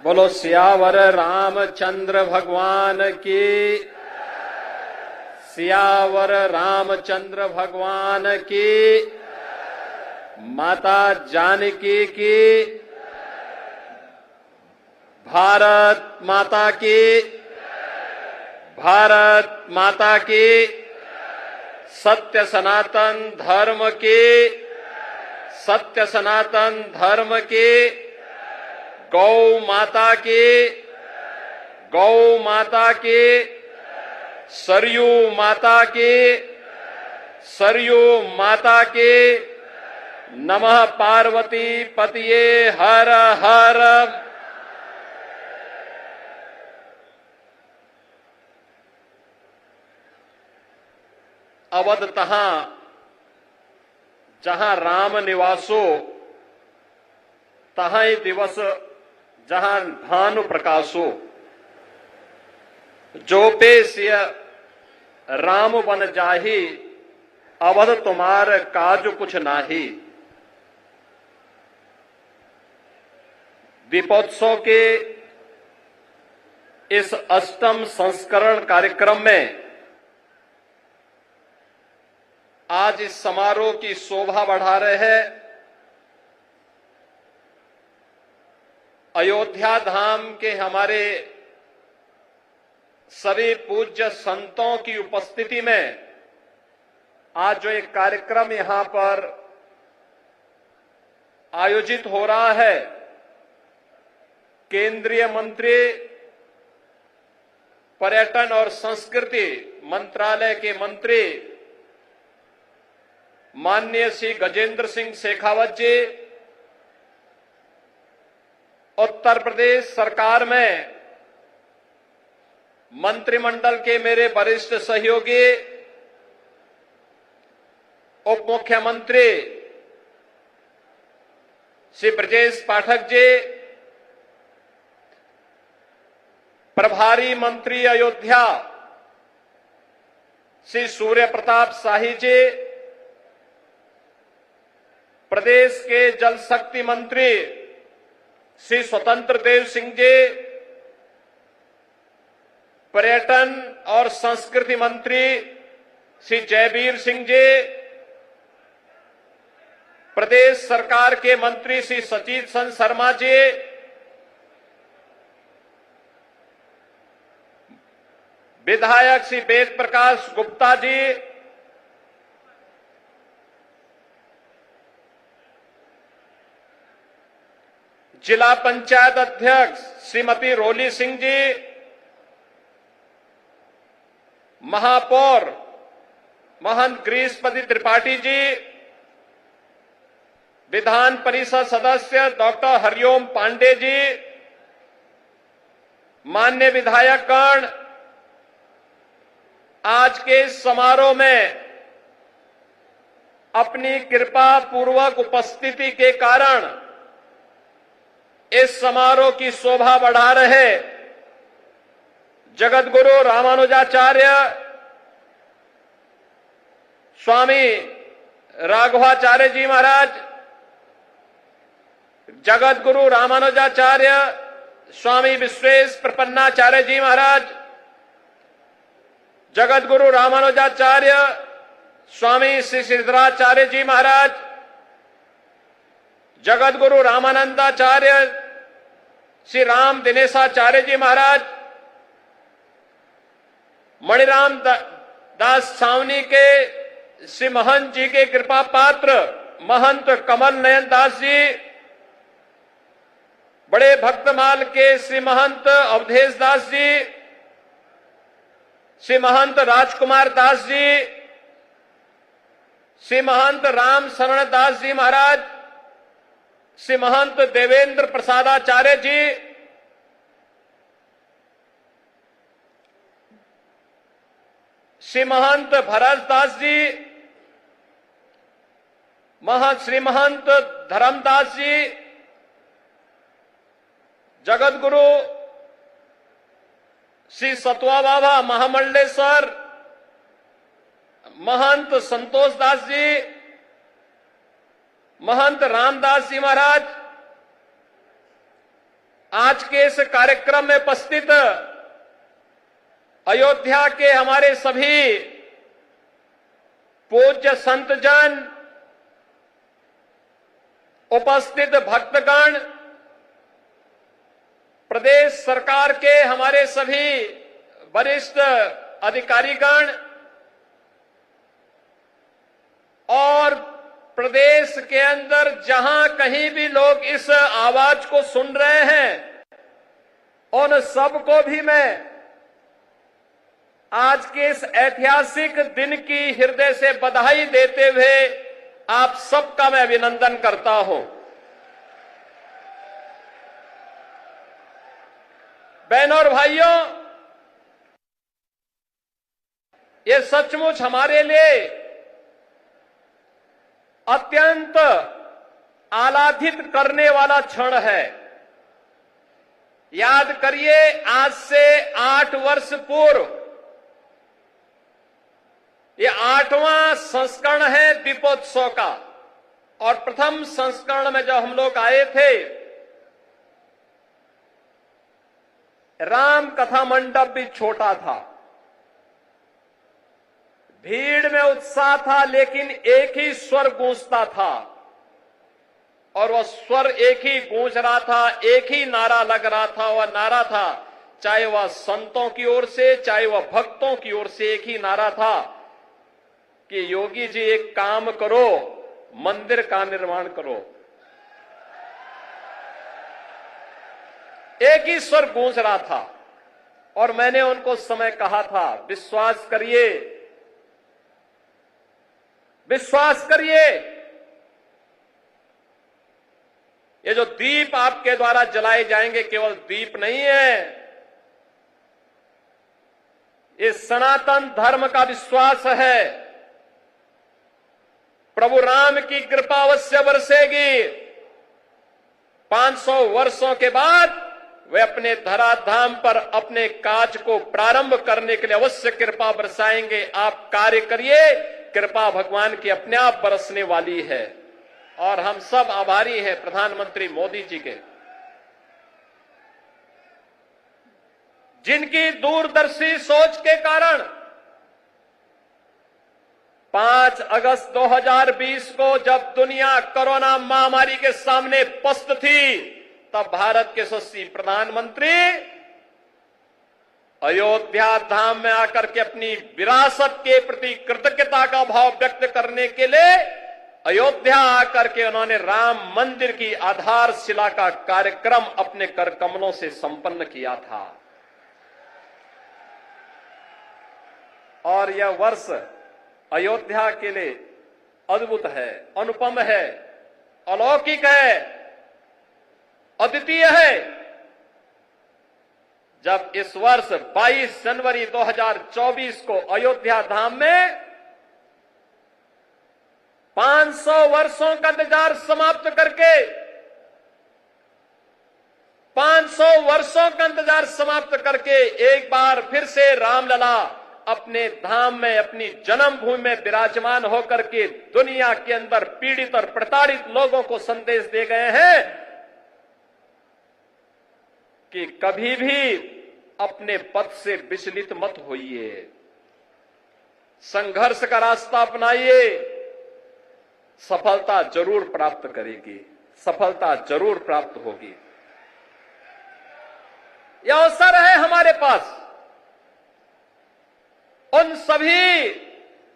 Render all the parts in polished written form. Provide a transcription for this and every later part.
बोलो सियावर रामचंद्र भगवान की, सियावर रामचंद्र भगवान की, माता जानकी की, भारत माता की, भारत माता की, सत्य सनातन धर्म की, सत्य सनातन धर्म की, गौ माता की, गौ माता की, सरयू माता की, सरयू माता की, नमः पार्वती पतिये हर हर। अवध तहां जहां राम निवासो, तहां दिवस जहां भानु प्रकाशो। जो पे सिय राम बन जाही, अवध तुम्हार काज कुछ नाही। दीपोत्सव के इस अष्टम संस्करण कार्यक्रम में आज इस समारोह की शोभा बढ़ा रहे हैं अयोध्या धाम के हमारे सभी पूज्य संतों की उपस्थिति में आज जो एक कार्यक्रम यहां पर आयोजित हो रहा है, केंद्रीय मंत्री पर्यटन और संस्कृति मंत्रालय के मंत्री माननीय श्री गजेंद्र सिंह शेखावत जी, उत्तर प्रदेश सरकार में मंत्रिमंडल के मेरे वरिष्ठ सहयोगी, उप मुख्यमंत्री श्री ब्रजेश पाठक जी, प्रभारी मंत्री अयोध्या श्री सूर्य प्रताप शाही जी, प्रदेश के जल शक्ति मंत्री श्री स्वतंत्र देव सिंह जी, पर्यटन और संस्कृति मंत्री श्री जयवीर सिंह जी, प्रदेश सरकार के मंत्री श्री सचित चंद्र शर्मा जी, विधायक श्री वेद प्रकाश गुप्ता जी, जिला पंचायत अध्यक्ष श्रीमती रोली सिंह जी, महापौर महंत ग्रीशपति त्रिपाठी जी, विधान परिषद सदस्य डॉक्टर हरिओम पांडे जी, मान्य विधायकगण, आज के इस समारोह में अपनी कृपा पूर्वक उपस्थिति के कारण इस समारोह की शोभा बढ़ा रहे जगतगुरु रामानुजाचार्य स्वामी राघवाचार्य जी महाराज, जगतगुरु रामानुजाचार्य स्वामी विश्वेश प्रपन्नाचार्य जी महाराज, जगतगुरु रामानुजाचार्य स्वामी श्री सिद्धराचार्य जी महाराज, जगतगुरु रामानंदाचार्य श्री राम दिनेशाचार्य जी महाराज, मणिराम दास सावनी के श्री महंत जी के कृपा पात्र महंत कमल नयन दास जी, बड़े भक्तमाल के श्री महंत अवधेश दास जी, श्री महंत राजकुमार दास जी, श्री महंत राम शरण दास जी महाराज, श्री महंत देवेंद्र प्रसादाचार्य जी, श्री महंत भरत दास जी, श्री महंत धर्मदास जी, जगतगुरु श्री सतवा बाबा महामंडलेश्वर महंत संतोष दास जी, महंत रामदास जी महाराज, आज के इस कार्यक्रम में उपस्थित अयोध्या के हमारे सभी पूज्य संतजन, उपस्थित भक्तगण, प्रदेश सरकार के हमारे सभी वरिष्ठ अधिकारीगण और प्रदेश के अंदर जहां कहीं भी लोग इस आवाज को सुन रहे हैं, उन सबको भी मैं आज के इस ऐतिहासिक दिन की हृदय से बधाई देते हुए आप सबका मैं अभिनंदन करता हूं। बहनों और भाइयों, ये सचमुच हमारे लिए अत्यंत आह्लादित करने वाला क्षण है। याद करिए, आज से 8 वर्ष पूर्व ये 8वां संस्करण है दीपोत्सव का, और प्रथम संस्करण में जब हम लोग आए थे, राम कथा मंडप भी छोटा था, भीड़ में उत्साह था, लेकिन एक ही स्वर गूंजता था, और वह स्वर एक ही गूंज रहा था, एक ही नारा लग रहा था। वह नारा था, चाहे वह संतों की ओर से, चाहे वह भक्तों की ओर से, एक ही नारा था कि योगी जी एक काम करो, मंदिर का निर्माण करो। एक ही स्वर गूंज रहा था, और मैंने उनको उस समय कहा था, विश्वास करिए, विश्वास करिए, ये जो दीप आपके द्वारा जलाए जाएंगे केवल दीप नहीं है, ये सनातन धर्म का विश्वास है। प्रभु राम की कृपा अवश्य बरसेगी। 500 वर्षों के बाद वे अपने धराधाम पर अपने काज को प्रारंभ करने के लिए अवश्य कृपा बरसाएंगे। आप कार्य करिए, कृपा भगवान की अपने आप बरसने वाली है, और हम सब आभारी हैं प्रधानमंत्री मोदी जी के, जिनकी दूरदर्शी सोच के कारण 5 अगस्त 2020 को जब दुनिया कोरोना महामारी के सामने पस्त थी, तब भारत के यशस्वी प्रधानमंत्री अयोध्या धाम में आकर के अपनी विरासत के प्रति कृतज्ञता का भाव व्यक्त करने के लिए अयोध्या आकर के उन्होंने राम मंदिर की आधारशिला का कार्यक्रम अपने कर कमलों से संपन्न किया था। और यह वर्ष अयोध्या के लिए अद्भुत है, अनुपम है, अलौकिक है, अद्वितीय है। जब इस वर्ष 22 जनवरी 2024 को अयोध्या धाम में 500 वर्षों का इंतजार समाप्त करके 500 वर्षों का इंतजार समाप्त करके एक बार फिर से रामलला अपने धाम में, अपनी जन्मभूमि में विराजमान होकर के दुनिया के अंदर पीड़ित और प्रताड़ित लोगों को संदेश दे गए हैं कि कभी भी अपने पथ से विचलित मत होइए, संघर्ष का रास्ता अपनाइए, सफलता जरूर प्राप्त करेगी, सफलता जरूर प्राप्त होगी। यह अवसर है हमारे पास उन सभी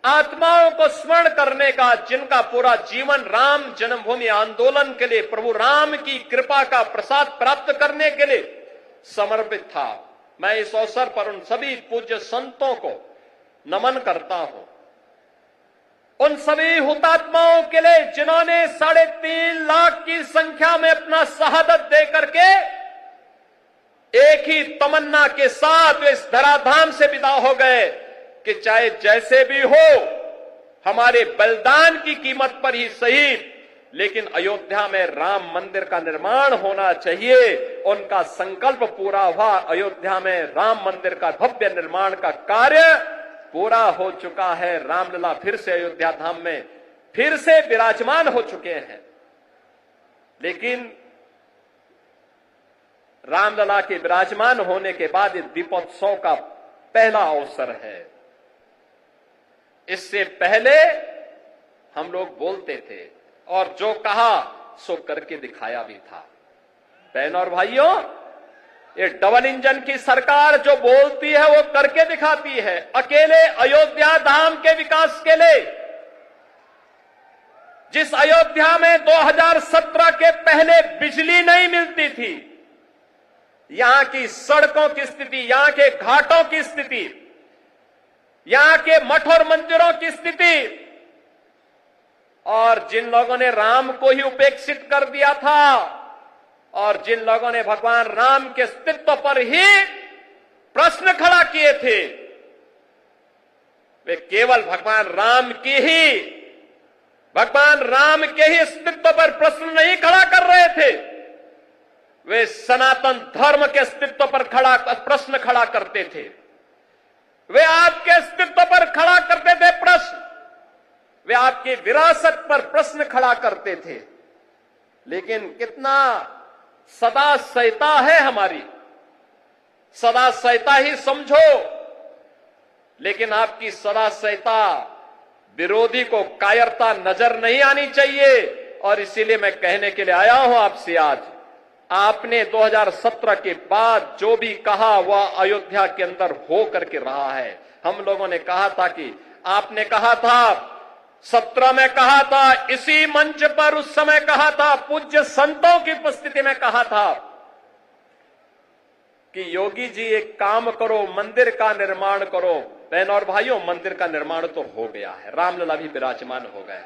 आत्माओं को स्मरण करने का जिनका पूरा जीवन राम जन्मभूमि आंदोलन के लिए, प्रभु राम की कृपा का प्रसाद प्राप्त करने के लिए समर्पित था। मैं इस अवसर पर उन सभी पूज्य संतों को नमन करता हूं, उन सभी हुतात्माओं के लिए जिन्होंने 3.5 लाख की संख्या में अपना शहादत दे करके एक ही तमन्ना के साथ वे इस धराधाम से विदा हो गए कि चाहे जैसे भी हो, हमारे बलिदान की कीमत पर ही सही, लेकिन अयोध्या में राम मंदिर का निर्माण होना चाहिए। उनका संकल्प पूरा हुआ। अयोध्या में राम मंदिर का भव्य निर्माण का कार्य पूरा हो चुका है। रामलला फिर से अयोध्या धाम में फिर से विराजमान हो चुके हैं। लेकिन रामलला के विराजमान होने के बाद इस दीपोत्सव का पहला अवसर है। इससे पहले हम लोग बोलते थे और जो कहा सो करके दिखाया भी था। बहनों और भाइयों, ये डबल इंजन की सरकार जो बोलती है वो करके दिखाती है। अकेले अयोध्या धाम के विकास के लिए, जिस अयोध्या में 2017 के पहले बिजली नहीं मिलती थी, यहां की सड़कों की स्थिति, यहां के घाटों की स्थिति, यहां के मठ और मंदिरों की स्थिति, और जिन लोगों ने राम को ही उपेक्षित कर दिया था और जिन लोगों ने भगवान राम के अस्तित्व पर ही प्रश्न खड़ा किए थे, वे केवल भगवान राम के ही अस्तित्व पर प्रश्न नहीं खड़ा कर रहे थे, वे सनातन धर्म के अस्तित्व पर प्रश्न खड़ा करते थे। वे आपके अस्तित्व पर खड़ा करते थे प्रश्न, वे आपकी विरासत पर प्रश्न खड़ा करते थे। लेकिन कितना सदा सहता है हमारी, सदा सहता ही समझो, लेकिन आपकी सदा सहता विरोधी को कायरता नजर नहीं आनी चाहिए। और इसीलिए मैं कहने के लिए आया हूं आपसे आज, आपने 2017 के बाद जो भी कहा वह अयोध्या के अंदर हो करके रहा है। हम लोगों ने कहा था कि आपने कहा था 17 में कहा था, इसी मंच पर उस समय कहा था, पूज्य संतों की उपस्थिति में कहा था कि योगी जी एक काम करो, मंदिर का निर्माण करो। बहनों और भाइयों, मंदिर का निर्माण तो हो गया है, रामलला भी विराजमान हो गए।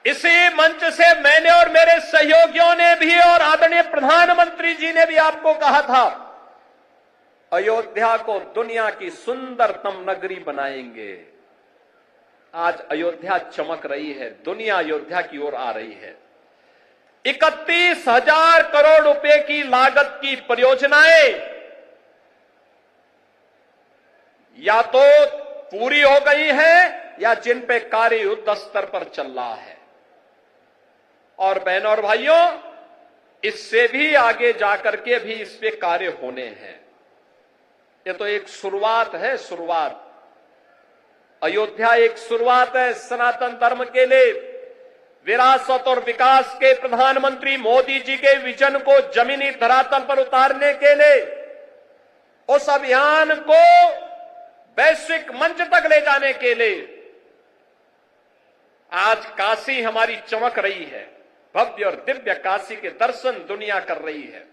इसी मंच से मैंने और मेरे सहयोगियों ने भी और आदरणीय प्रधानमंत्री जी ने भी आपको कहा था, अयोध्या को दुनिया की सुंदरतम नगरी बनाएंगे। आज अयोध्या चमक रही है, दुनिया अयोध्या की ओर आ रही है। 31,000 करोड़ रुपए की लागत की परियोजनाएं या तो पूरी हो गई है या जिन पे कार्य युद्ध स्तर पर चल रहा है। और बहनों और भाइयों, इससे भी आगे जाकर के भी इस पे कार्य होने हैं। ये तो एक शुरुआत है, शुरुआत। अयोध्या एक शुरुआत है सनातन धर्म के लिए। विरासत और विकास के प्रधानमंत्री मोदी जी के विजन को जमीनी धरातल पर उतारने के लिए, उस अभियान को वैश्विक मंच तक ले जाने के लिए आज काशी हमारी चमक रही है। भव्य और दिव्य काशी के दर्शन दुनिया कर रही है।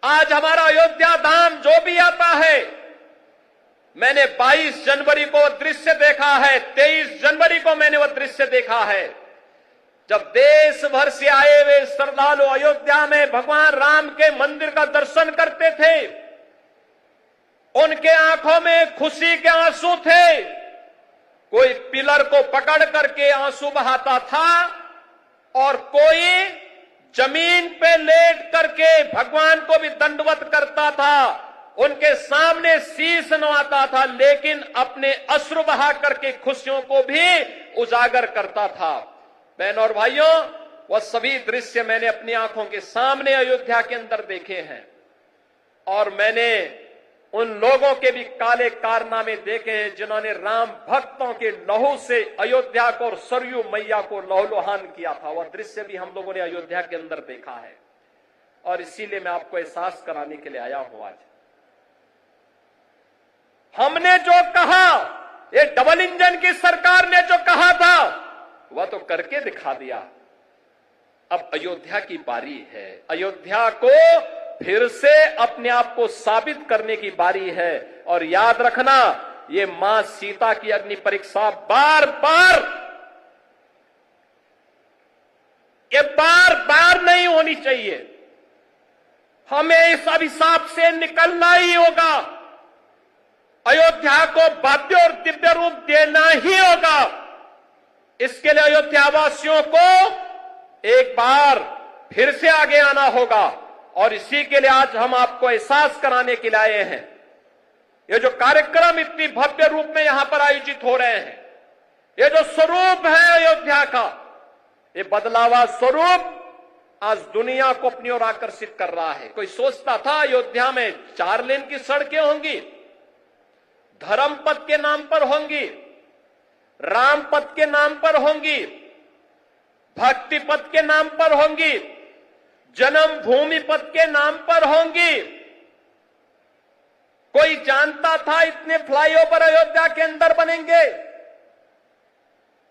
आज हमारा अयोध्या धाम जो भी आता है, मैंने 22 जनवरी को दृश्य देखा है, 23 जनवरी को मैंने वह दृश्य देखा है, जब देश भर से आए हुए श्रद्धालु अयोध्या में भगवान राम के मंदिर का दर्शन करते थे। उनके आंखों में खुशी के आंसू थे। कोई पिलर को पकड़ करके आंसू बहाता था और कोई जमीन पे लेट करके भगवान को भी दंडवत करता था। उनके सामने शीश नवाता था, लेकिन अपने अश्रु बहा करके खुशियों को भी उजागर करता था। बहनों और भाइयों, वह सभी दृश्य मैंने अपनी आंखों के सामने अयोध्या के अंदर देखे हैं। और मैंने उन लोगों के भी काले कारनामे देखे हैं जिन्होंने राम भक्तों के लहू से अयोध्या को और सरयू मैया को लहूलुहान किया था। वह दृश्य भी हम लोगों ने अयोध्या के अंदर देखा है। और इसीलिए मैं आपको एहसास कराने के लिए आया हूं आज। हमने जो कहा, ये डबल इंजन की सरकार ने जो कहा था, वह तो करके दिखा दिया। अब अयोध्या की बारी है। अयोध्या को फिर से अपने आप को साबित करने की बारी है। और याद रखना, ये मां सीता की अग्नि परीक्षा बार बार नहीं होनी चाहिए। हमें इस अभिशाप से निकलना ही होगा। अयोध्या को भव्य और दिव्य रूप देना ही होगा। इसके लिए अयोध्यावासियों को एक बार फिर से आगे आना होगा। और इसी के लिए आज हम आपको एहसास कराने के लिए आए हैं। ये जो कार्यक्रम इतनी भव्य रूप में यहां पर आयोजित हो रहे हैं, ये जो स्वरूप है अयोध्या का, ये बदलावा स्वरूप आज दुनिया को अपनी ओर आकर्षित कर रहा है। कोई सोचता था अयोध्या में 4 लेन की सड़कें होंगी, धर्म पथ के नाम पर होंगी, राम पथ के नाम पर होंगी, भक्ति पथ के नाम पर होंगी, जन्म भूमि पथ के नाम पर होंगी। कोई जानता था इतने फ्लाईओवर अयोध्या के अंदर बनेंगे?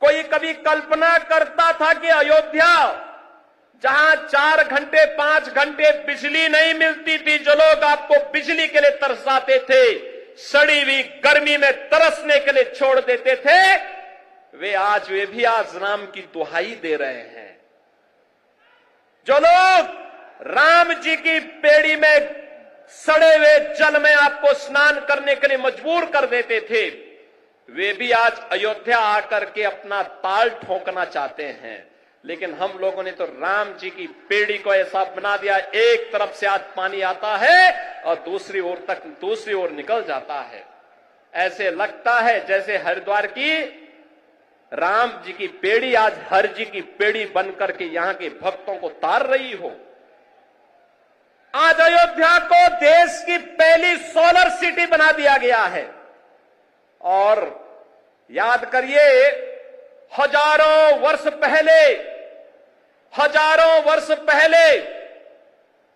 कोई कभी कल्पना करता था कि अयोध्या, जहां 4 घंटे 5 घंटे बिजली नहीं मिलती थी, जो लोग आपको बिजली के लिए तरसाते थे, सड़ी हुई गर्मी में तरसने के लिए छोड़ देते थे, वे भी आज राम की दुहाई दे रहे हैं। जो लोग राम जी की पेड़ी में सड़े हुए जल में आपको स्नान करने के लिए मजबूर कर देते थे, वे भी आज अयोध्या आकर के अपना ताल ठोकना चाहते हैं। लेकिन हम लोगों ने तो राम जी की पेड़ी को ऐसा बना दिया, एक तरफ से आज पानी आता है और दूसरी ओर निकल जाता है। ऐसे लगता है जैसे हरिद्वार की राम जी की पेड़ी आज हर जी की पेड़ी बनकर के यहां के भक्तों को तार रही हो। आज अयोध्या को देश की पहली सोलर सिटी बना दिया गया है। और याद करिए, हजारों वर्ष पहले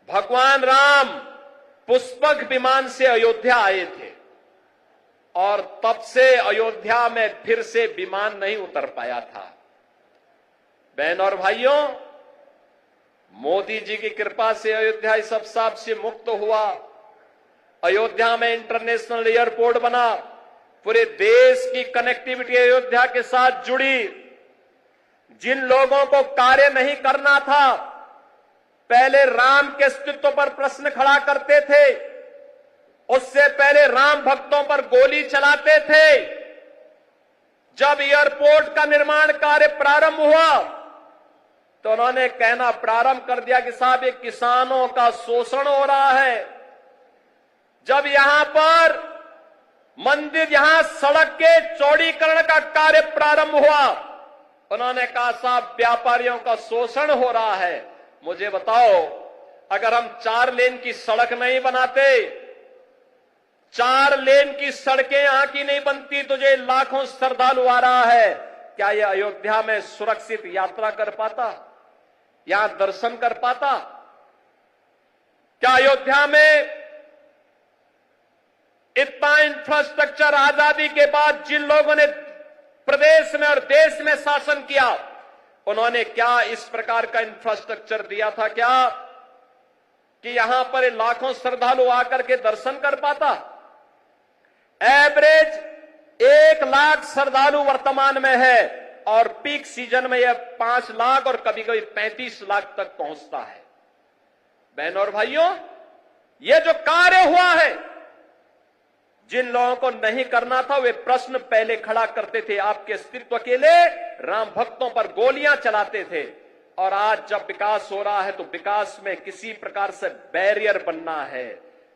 भगवान राम पुष्पक विमान से अयोध्या आए थे और तब से अयोध्या में फिर से विमान नहीं उतर पाया था। बहन और भाइयों, मोदी जी की कृपा से अयोध्या इस अवसाद से मुक्त हुआ। अयोध्या में इंटरनेशनल एयरपोर्ट बना, पूरे देश की कनेक्टिविटी अयोध्या के साथ जुड़ी। जिन लोगों को कार्य नहीं करना था, पहले राम के अस्तित्व पर प्रश्न खड़ा करते थे, उससे पहले राम भक्तों पर गोली चलाते थे, जब एयरपोर्ट का निर्माण कार्य प्रारंभ हुआ तो उन्होंने कहना प्रारंभ कर दिया कि साहब ये किसानों का शोषण हो रहा है। जब यहां पर मंदिर, यहां सड़क के चौड़ीकरण का कार्य प्रारंभ हुआ, उन्होंने कहा साहब व्यापारियों का शोषण हो रहा है। मुझे बताओ, अगर हम 4 लेन की सड़क नहीं बनाते, 4 लेन की सड़कें यहां की नहीं बनती, तो ये लाखों श्रद्धालु आ रहा है, क्या ये अयोध्या में सुरक्षित यात्रा कर पाता, यहां दर्शन कर पाता? क्या अयोध्या में इतना इंफ्रास्ट्रक्चर आजादी के बाद जिन लोगों ने प्रदेश में और देश में शासन किया, उन्होंने क्या इस प्रकार का इंफ्रास्ट्रक्चर दिया था क्या कि यहां पर लाखों श्रद्धालु आकर के दर्शन कर पाता? एवरेज 1 लाख श्रद्धालु वर्तमान में है और पीक सीजन में यह 5 लाख और कभी कभी 35 लाख तक पहुंचता है। बहनों और भाइयों, यह जो कार्य हुआ है, जिन लोगों को नहीं करना था वे प्रश्न पहले खड़ा करते थे, आपके अस्तित्व के लिए राम भक्तों पर गोलियां चलाते थे। और आज जब विकास हो रहा है तो विकास में किसी प्रकार से बैरियर बनना है,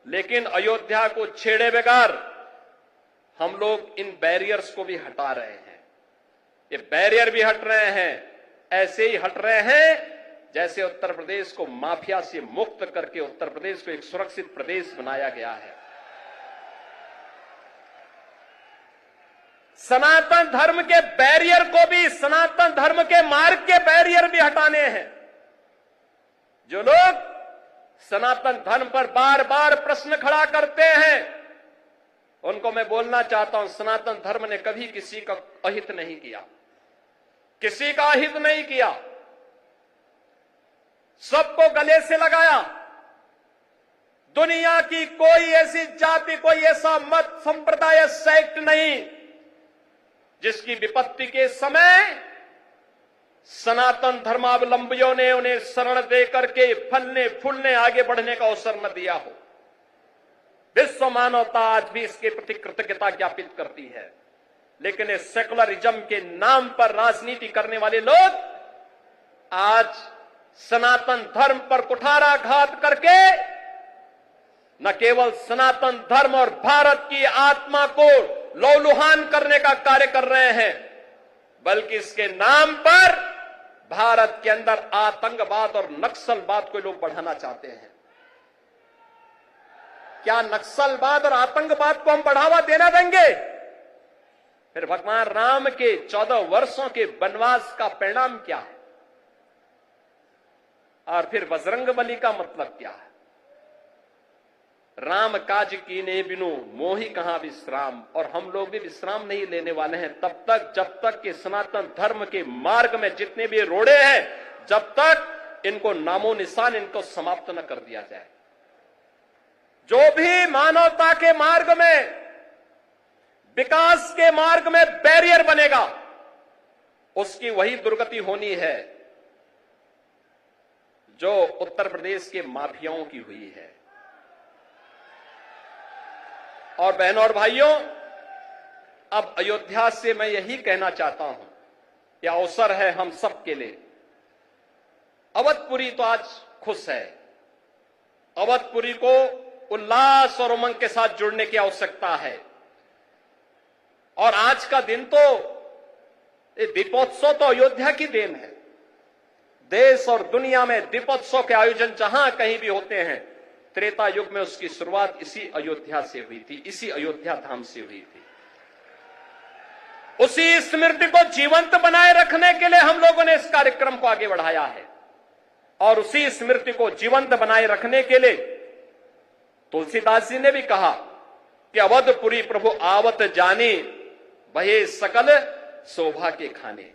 लेकिन अयोध्या को छेड़े बगैर हम लोग इन बैरियर्स को भी हटा रहे हैं। ये बैरियर भी हट रहे हैं, ऐसे ही हट रहे हैं जैसे उत्तर प्रदेश को माफिया से मुक्त करके उत्तर प्रदेश को एक सुरक्षित प्रदेश बनाया गया है। सनातन धर्म के बैरियर को भी, सनातन धर्म के मार्ग के बैरियर भी हटाने हैं। जो लोग सनातन धर्म पर बार बार प्रश्न खड़ा करते हैं, उनको मैं बोलना चाहता हूं, सनातन धर्म ने कभी किसी का अहित नहीं किया, किसी का अहित नहीं किया, सबको गले से लगाया। दुनिया की कोई ऐसी जाति, कोई ऐसा मत, संप्रदाय, सेक्ट नहीं जिसकी विपत्ति के समय सनातन धर्मावलंबियों ने उन्हें शरण देकर के फलने फूलने आगे बढ़ने का अवसर न दिया हो। विश्व मानवता आज भी इसके प्रति कृतज्ञता ज्ञापित करती है। लेकिन इस सेकुलरिज्म के नाम पर राजनीति करने वाले लोग आज सनातन धर्म पर कुठाराघात करके न केवल सनातन धर्म और भारत की आत्मा को लौलुहान करने का कार्य कर रहे हैं, बल्कि इसके नाम पर भारत के अंदर आतंकवाद और नक्सलवाद को लोग बढ़ाना चाहते हैं। क्या नक्सलवाद और आतंकवाद को हम बढ़ावा देना देंगे? फिर भगवान राम के 14 वर्षों के वनवास का परिणाम क्या है? और फिर बजरंगबली का मतलब क्या है? राम काज कीने बिनु मोहि कहां विश्राम। और हम लोग भी विश्राम नहीं लेने वाले हैं तब तक जब तक कि सनातन धर्म के मार्ग में जितने भी रोड़े हैं, जब तक इनको नामो निशान इनको समाप्त न कर दिया जाए। जो भी मानवता के मार्ग में, विकास के मार्ग में बैरियर बनेगा, उसकी वही दुर्गति होनी है जो उत्तर प्रदेश के माफियाओं की हुई है। और बहनों और भाइयों, अब अयोध्या से मैं यही कहना चाहता हूं कि अवसर है हम सब के लिए। अवधपुरी तो आज खुश है। अवधपुरी को उल्लास और उमंग के साथ जुड़ने की आवश्यकता है। और आज का दिन तो दीपोत्सव तो अयोध्या की देन है। देश और दुनिया में दीपोत्सव के आयोजन जहां कहीं भी होते हैं, त्रेता युग में उसकी शुरुआत इसी अयोध्या से हुई थी, इसी अयोध्या धाम से हुई थी। उसी स्मृति को जीवंत बनाए रखने के लिए हम लोगों ने इस कार्यक्रम को आगे बढ़ाया है। और उसी स्मृति को जीवंत बनाए रखने के लिए तुलसीदास जी ने भी कहा कि अवधपुरी प्रभु आवत जानी, वहे सकल शोभा के खाने।